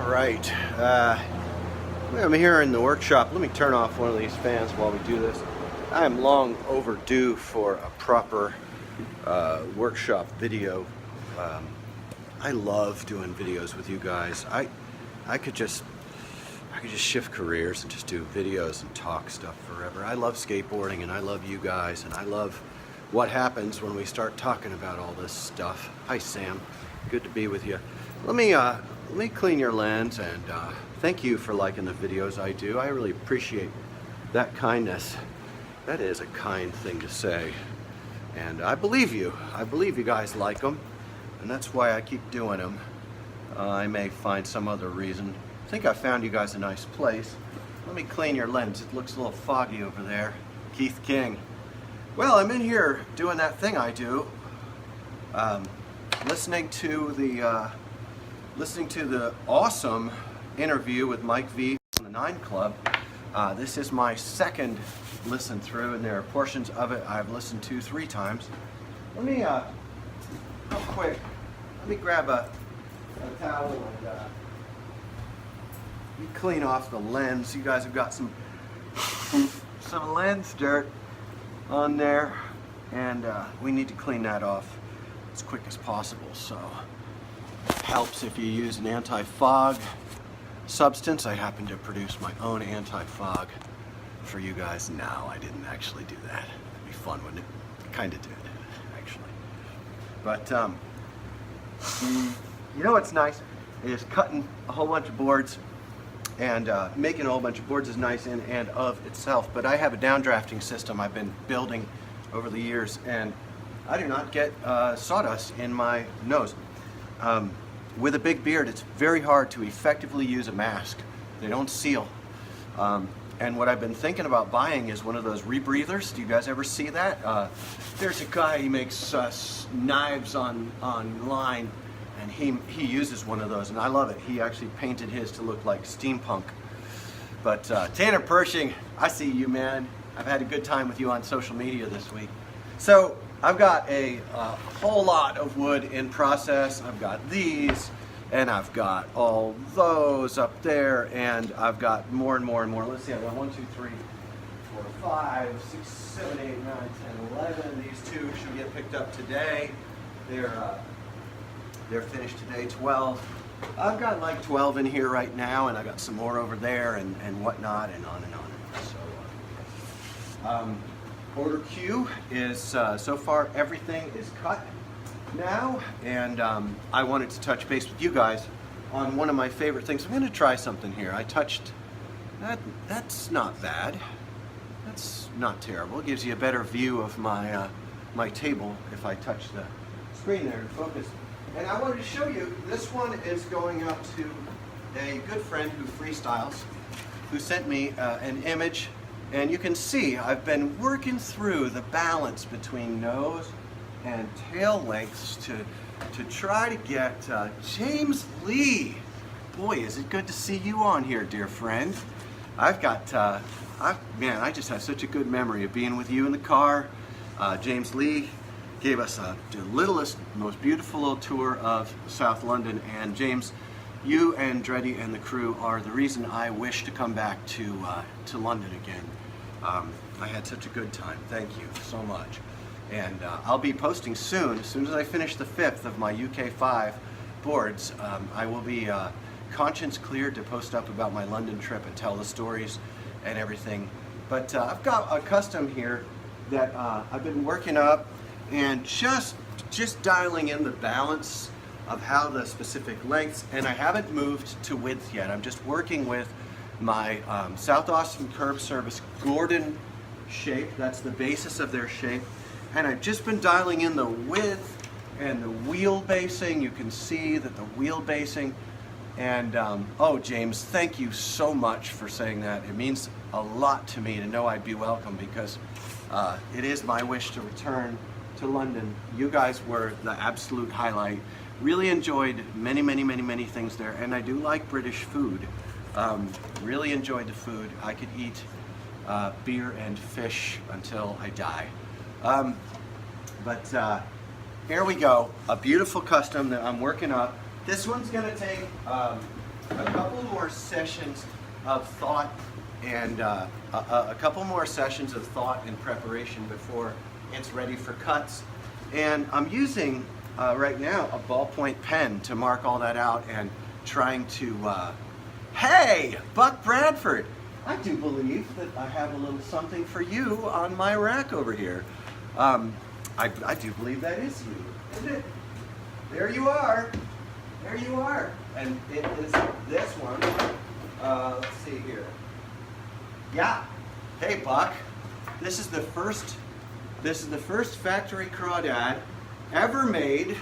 Alright, I'm here in the workshop. Let me turn off one of these fans while we do this. I am long overdue for a proper workshop video. I love doing videos with you guys. I could just shift careers and just do videos and talk stuff forever. I love skateboarding and I love you guys and I love what happens when we start talking about all this stuff. Hi Sam, good to be with you. Let me clean your lens and thank you for liking the videos I do. I really appreciate that kindness. That is a kind thing to say. And I believe you. I believe you guys like them. And that's why I keep doing them. I may find some other reason. I think I found you guys a nice place. Let me clean your lens. It looks a little foggy over there. Keith King. Well, I'm in here doing that thing I do. Listening to the awesome interview with Mike V from the Nine Club. This is my second listen through, and there are portions of it I've listened to 3 times. Let me, real quick, let me grab a towel and clean off the lens. You guys have got some lens dirt on there, and we need to clean that off as quick as possible. So it helps if you use an anti-fog substance. I happen to produce my own anti-fog for you guys. No, I didn't actually do that. It'd be fun, wouldn't it? I kind of did, actually. But you know what's nice is cutting a whole bunch of boards, and making a whole bunch of boards is nice in and of itself, but I have a downdrafting system I've been building over the years, and I do not get sawdust in my nose. With a big beard, it's very hard to effectively use a mask. They don't seal. And what I've been thinking about buying is one of those rebreathers. Do you guys ever see that? There's a guy, he makes knives online, and he uses one of those, and I love it. He actually painted his to look like steampunk. But Tanner Pershing, I see you, man. I've had a good time with you on social media this week. So I've got a whole lot of wood in process. I've got these, and I've got all those up there, and I've got more and more and more. Let's see, I've got 1, 2, 3, 4, 5, 6, 7, 8, 9, 10, 11. These 2 should get picked up today. They're finished today. 12. I've got like 12 in here right now, and I got some more over there, and whatnot, and on and on. So, order queue is so far everything is cut now, and I wanted to touch base with you guys on one of my favorite things. I'm going to try something here. I touched that. That's not bad. That's not terrible. It gives you a better view of my my table if I touch the screen there and focus. And I wanted to show you, this one is going up to a good friend who freestyles, who sent me an image, and you can see I've been working through the balance between nose and tail lengths to try to get James Lee. Boy, is it good to see you on here, dear friend. I've got, man, I just have such a good memory of being with you in the car. James Lee gave us the littlest, most beautiful little tour of South London, and James, you and Dreddy and the crew are the reason I wish to come back to London again. I had such a good time. Thank you so much. And I'll be posting soon. As soon as I finish the 5th of my UK 5 boards, I will be conscience cleared to post up about my London trip and tell the stories and everything. But I've got a custom here that I've been working up, and just dialing in the balance of how the specific lengths, and I haven't moved to width yet. I'm just working with my South Austin Curb Service Gordon shape. That's the basis of their shape, and I've just been dialing in the width and the wheelbasing. You can see that the wheelbasing, and oh James, thank you so much for saying that. It means a lot to me to know I'd be welcome, because it is my wish to return to London. You guys were the absolute highlight. Really enjoyed many things there, and I do like British food. Really enjoyed the food. I could eat beer and fish until I die. But here we go, a beautiful custom that I'm working up. This one's gonna take a couple more sessions of thought and a couple more sessions of thought and preparation before it's ready for cuts. And I'm using right now a ballpoint pen to mark all that out and trying to, hey, Buck Bradford, I do believe that I have a little something for you on my rack over here. I do believe that is you, isn't it? There you are. There you are. And it is this one. Let's see here. Yeah. Hey, Buck. This is the first factory crawdad ever made,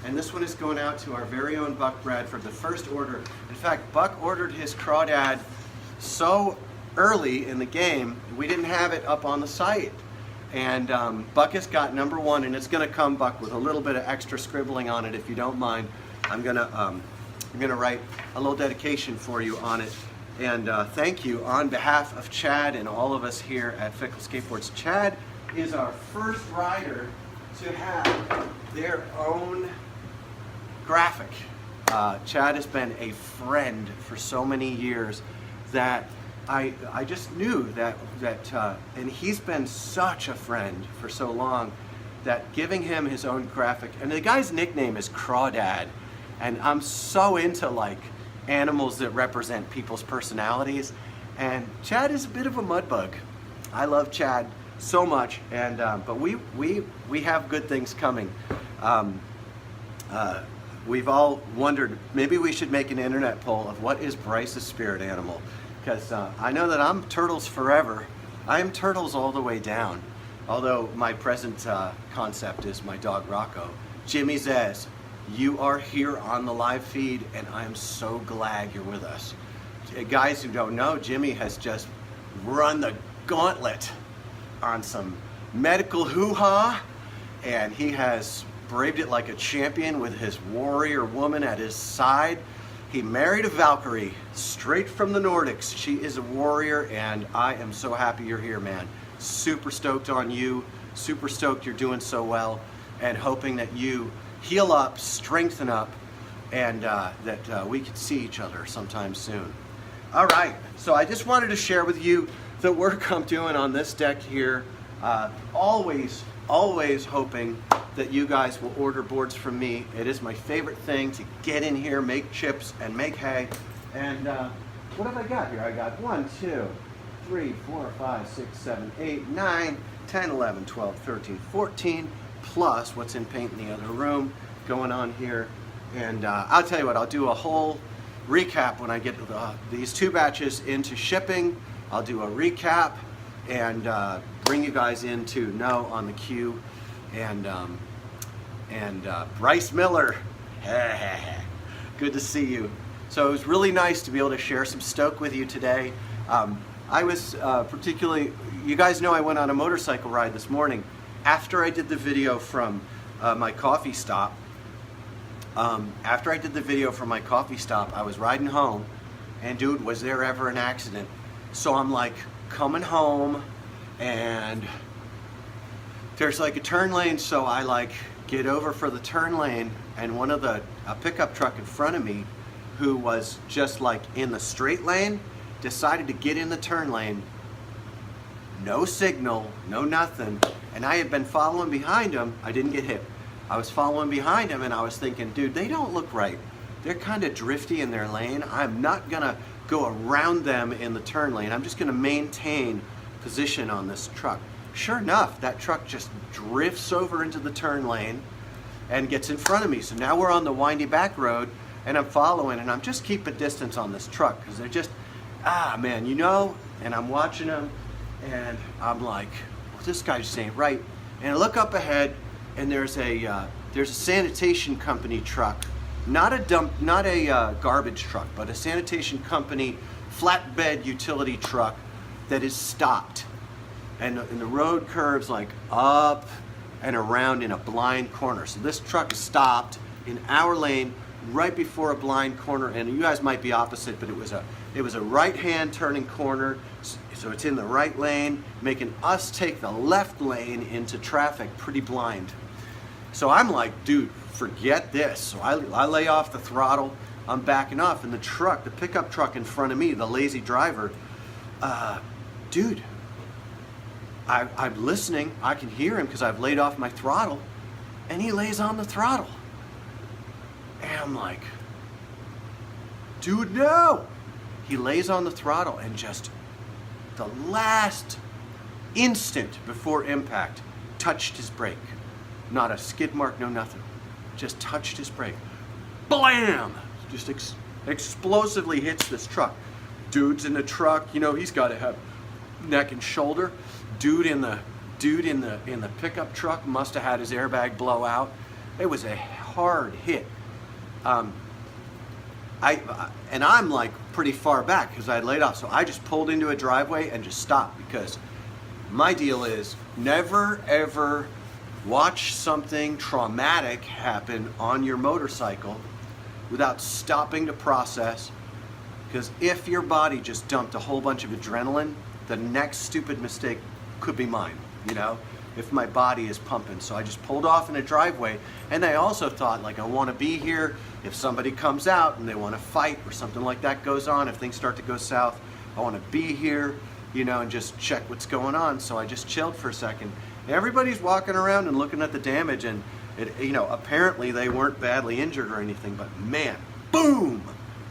and this one is going out to our very own Buck Bradford, the first order. In fact, Buck ordered his crawdad so early in the game, we didn't have it up on the site. And Buck has got number one, and it's going to come, Buck, with a little bit of extra scribbling on it, if you don't mind. I'm gonna write a little dedication for you on it. And thank you on behalf of Chad and all of us here at Fickle Skateboards. Chad is our first rider to have their own graphic. Chad has been a friend for so many years that I just knew that and he's been such a friend for so long that giving him his own graphic, and the guy's nickname is Crawdad, and I'm so into like animals that represent people's personalities, and Chad is a bit of a mud bug. I love Chad so much, and but we have good things coming. We've all wondered, maybe we should make an internet poll of what is Bryce's spirit animal, because I know that I'm turtles forever. I am turtles all the way down, although my present concept is my dog Rocco. Jimmy Zez, you are here on the live feed, and I am so glad you're with us. Guys who don't know, Jimmy has just run the gauntlet on some medical hoo-ha, and he has braved it like a champion with his warrior woman at his side. He married a Valkyrie straight from the Nordics. She is a warrior, and I am so happy you're here, man. Super stoked on you, super stoked you're doing so well, and hoping that you heal up, strengthen up, and that we can see each other sometime soon. All right, so I just wanted to share with you the work I'm doing on this deck here. Always hoping that you guys will order boards from me. It is my favorite thing to get in here, make chips, and make hay. And what have I got here? I got 1, 2, 3, 4, 5, 6, 7, 8, 9, 10, 11, 12, 13, 14, plus what's in paint in the other room going on here. And I'll tell you what, I'll do a whole recap when I get these 2 batches into shipping. I'll do a recap and bring you guys in to know on the queue. And Bryce Miller, good to see you. So it was really nice to be able to share some stoke with you today. I was particularly, you guys know I went on a motorcycle ride this morning after I did the video from my coffee stop. After I did the video from my coffee stop, I was riding home, and dude, was there ever an accident? So I'm like coming home, and there's like a turn lane, so I like get over for the turn lane, and a pickup truck in front of me, who was just like in the straight lane, decided to get in the turn lane. No signal, no nothing, and I had been following behind him. I didn't get hit. I was following behind him, and I was thinking, dude, they don't look right. They're kind of drifty in their lane. I'm not gonna go around them in the turn lane. I'm just gonna maintain position on this truck. Sure enough, that truck just drifts over into the turn lane and gets in front of me. So now we're on the windy back road, and I'm following, and I'm just keeping distance on this truck because they're just, man, you know, and I'm watching them, and I'm like, well, this guy just ain't right. And I look up ahead, and there's a sanitation company truck, not a garbage truck, but a sanitation company flatbed utility truck that is stopped. And the road curves like up and around in a blind corner. So this truck is stopped in our lane right before a blind corner, and you guys might be opposite, but it was a right-hand turning corner, so it's in the right lane, making us take the left lane into traffic pretty blind. So I'm like, dude, forget this. So I lay off the throttle. I'm backing off, and the pickup truck in front of me, the lazy driver, dude, I'm listening. I can hear him because I've laid off my throttle, and he lays on the throttle. And I'm like, dude, no! He lays on the throttle, and just the last instant before impact, touched his brake. Not a skid mark, no nothing. Just touched his brake. Blam! Just explosively hits this truck. Dude's in the truck, you know, he's got to have neck and shoulder. Dude in the pickup truck must have had his airbag blow out. It was a hard hit. I'm like pretty far back because I had laid off, so I just pulled into a driveway and just stopped, because my deal is never ever watch something traumatic happen on your motorcycle without stopping to process, because if your body just dumped a whole bunch of adrenaline, the next stupid mistake could be mine, you know, if my body is pumping. So I just pulled off in a driveway, and I also thought, like, I want to be here if somebody comes out and they want to fight or something like that goes on, if things start to go south, I want to be here, you know, and just check what's going on. So I just chilled for a second. Everybody's walking around and looking at the damage, and it, you know, apparently they weren't badly injured or anything, but man, boom,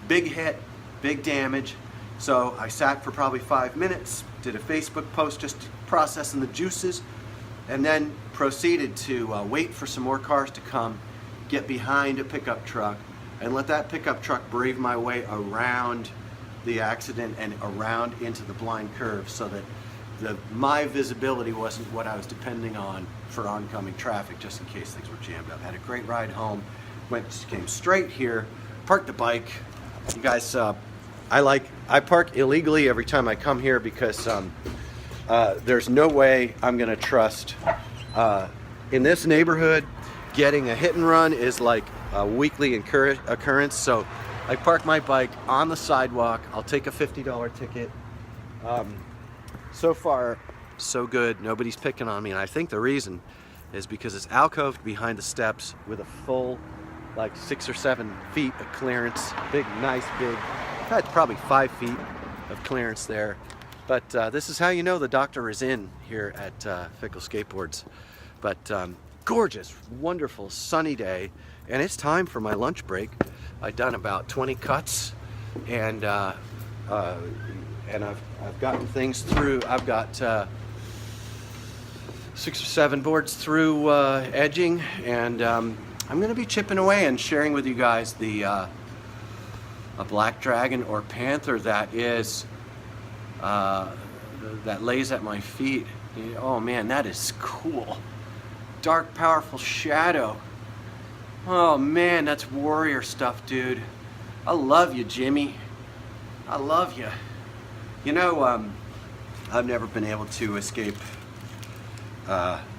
big hit, big damage. So I sat for probably 5 minutes, did a Facebook post just processing the juices, and then proceeded to wait for some more cars to come, get behind a pickup truck, and let that pickup truck brave my way around the accident and around into the blind curve, so that my visibility wasn't what I was depending on for oncoming traffic, just in case things were jammed up. Had a great ride home, came straight here, parked the bike. You guys, I park illegally every time I come here, because there's no way I'm gonna trust, in this neighborhood, getting a hit and run is like a weekly occurrence. So I park my bike on the sidewalk. I'll take a $50 ticket. So far, so good. Nobody's picking on me, and I think the reason is because it's alcoved behind the steps with a full, like 6 or 7 feet of clearance. Big, nice, big. Had probably 5 feet of clearance there. But this is how you know the doctor is in here at Fickle Skateboards. But gorgeous, wonderful, sunny day, and it's time for my lunch break. I've done about 20 cuts, and I've gotten things through. I've got 6 or 7 boards through edging, and I'm going to be chipping away and sharing with you guys a black dragon or panther that is that lays at my feet. Oh man, that is cool. Dark, powerful shadow. Oh man, that's warrior stuff, dude. I love you, Jimmy. I love you. You know, I've never been able to escape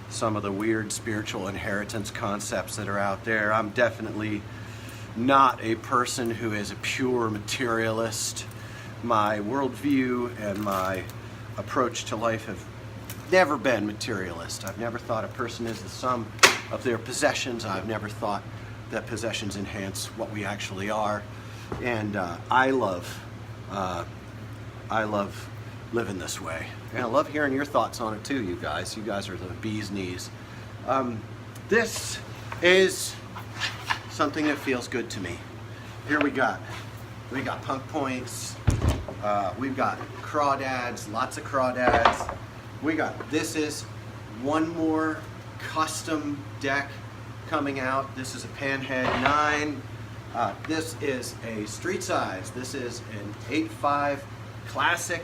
some of the weird spiritual inheritance concepts that are out there. I'm definitely not a person who is a pure materialist. My worldview and my approach to life have never been materialist. I've never thought a person is the sum of their possessions. I've never thought that possessions enhance what we actually are. And I love living this way. And I love hearing your thoughts on it too, you guys. You guys are the bee's knees. This is something that feels good to me. Here we got punk points. We've got crawdads, lots of crawdads. This is one more custom deck coming out. This is a Panhead 9. This is a street size. This is an 8.5 classic.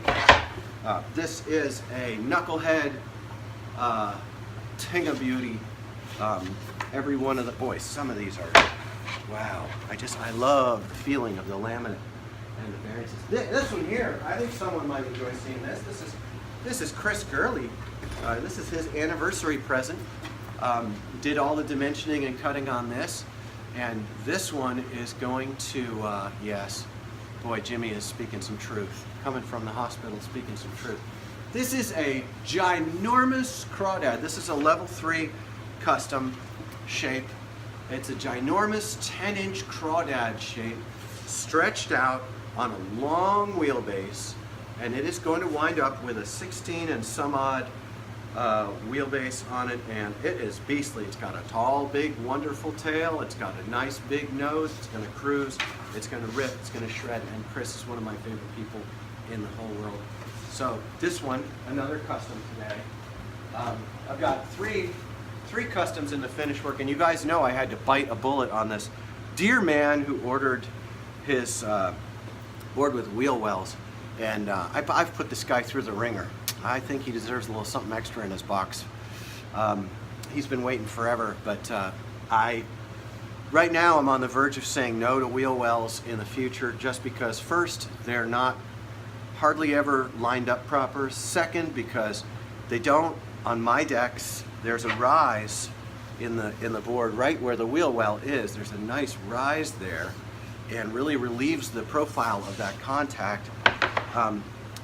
This is a knucklehead Tinga Beauty. Every one of the boys, some of these are, wow. I love the feeling of the laminate and the variances. This one here, I think someone might enjoy seeing this. This is Chris Gurley. This is his anniversary present. Did all the dimensioning and cutting on this. And this one is going to, yes, boy, Jimmy is speaking some truth. Coming from the hospital, speaking some truth. This is a ginormous crawdad. This is a level 3 custom shape. It's a ginormous 10-inch crawdad shape. stretched out on a long wheelbase, and it is going to wind up with a 16 and some odd wheelbase on it, and it is beastly. It's got a tall, big, wonderful tail. It's got a nice big nose. It's going to cruise. It's going to rip. It's going to shred. And Chris is one of my favorite people in the whole world. So this one, another custom today. I've got three customs in the finish work, and you guys know I had to bite a bullet on this dear man who ordered his board with wheel wells, and I've put this guy through the ringer. I think he deserves a little something extra in his box. He's been waiting forever, but right now I'm on the verge of saying no to wheel wells in the future, just because first, they're not hardly ever lined up proper. Second, because they don't, on my decks, there's a rise in the board right where the wheel well is. There's a nice rise there and really relieves the profile of that contact.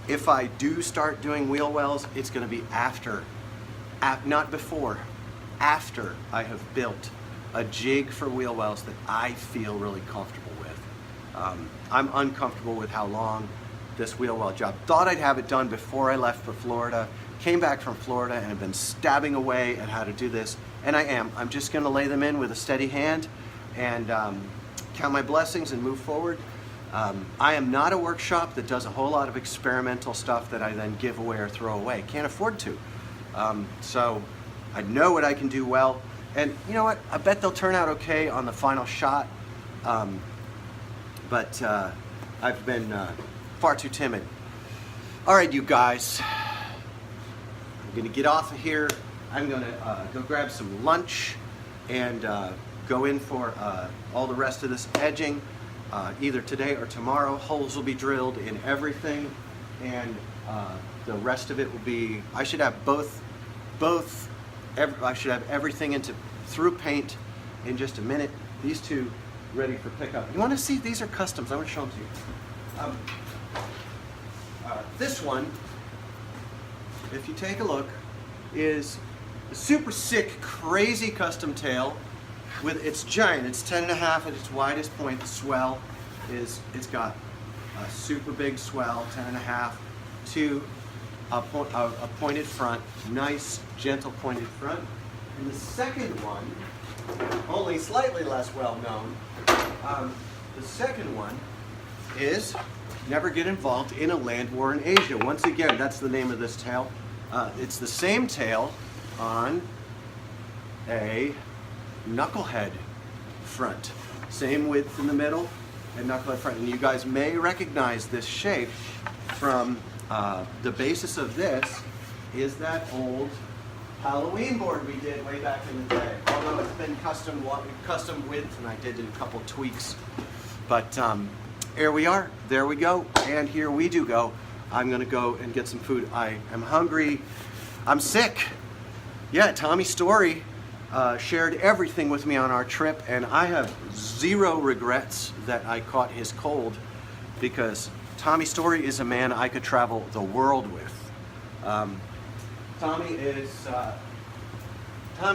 If I do start doing wheel wells, it's going to be after, not before, after I have built a jig for wheel wells that I feel really comfortable with. I'm uncomfortable with how long this wheel well job. Thought I'd have it done before I left for Florida. Came back from Florida and have been stabbing away at how to do this, and I am. I'm just going to lay them in with a steady hand and count my blessings and move forward. I am not a workshop that does a whole lot of experimental stuff that I then give away or throw away. Can't afford to. So I know what I can do well, and you know what? I bet they'll turn out okay on the final shot. But I've been far too timid. All right, you guys. I'm going to get off of here. I'm going to go grab some lunch and go in for all the rest of this edging. Either today or tomorrow. Holes will be drilled in everything, and the rest of it will be, I should have I should have everything through paint in just a minute. These two ready for pickup. You want to see? These are customs. I want to show them to you. This one, if you take a look, is a super sick, crazy custom tail. It's giant. It's 10.5 at its widest point. The swell it's got a super big swell, 10.5, to a pointed front, nice, gentle pointed front. And the second one, only slightly less well known. The second one is Never Get Involved in a Land War in Asia. Once again, that's the name of this tail. It's the same tail on a knucklehead front. Same width in the middle and knucklehead front. And you guys may recognize this shape from the basis of this is that old Halloween board we did way back in the day. Although it's been custom width, and I did a couple tweaks. But here we are, there we go, and here we do go. I'm gonna go and get some food. I am hungry, I'm sick. Yeah, Tommy Story shared everything with me on our trip, and I have zero regrets that I caught his cold, because Tommy Story is a man I could travel the world with. Tommy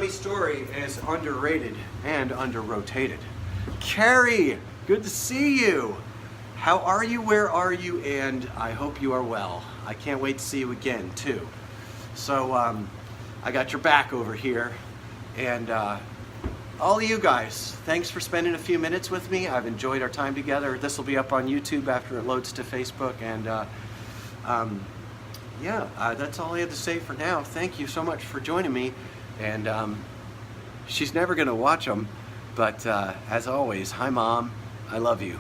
Story is underrated and under-rotated. Carrie, good to see you. How are you? Where are you? And I hope you are well. I can't wait to see you again, too. So, I got your back over here. And all of you guys, thanks for spending a few minutes with me. I've enjoyed our time together. This will be up on YouTube after it loads to Facebook. And that's all I have to say for now. Thank you so much for joining me. And she's never going to watch them. But as always, hi, Mom. I love you.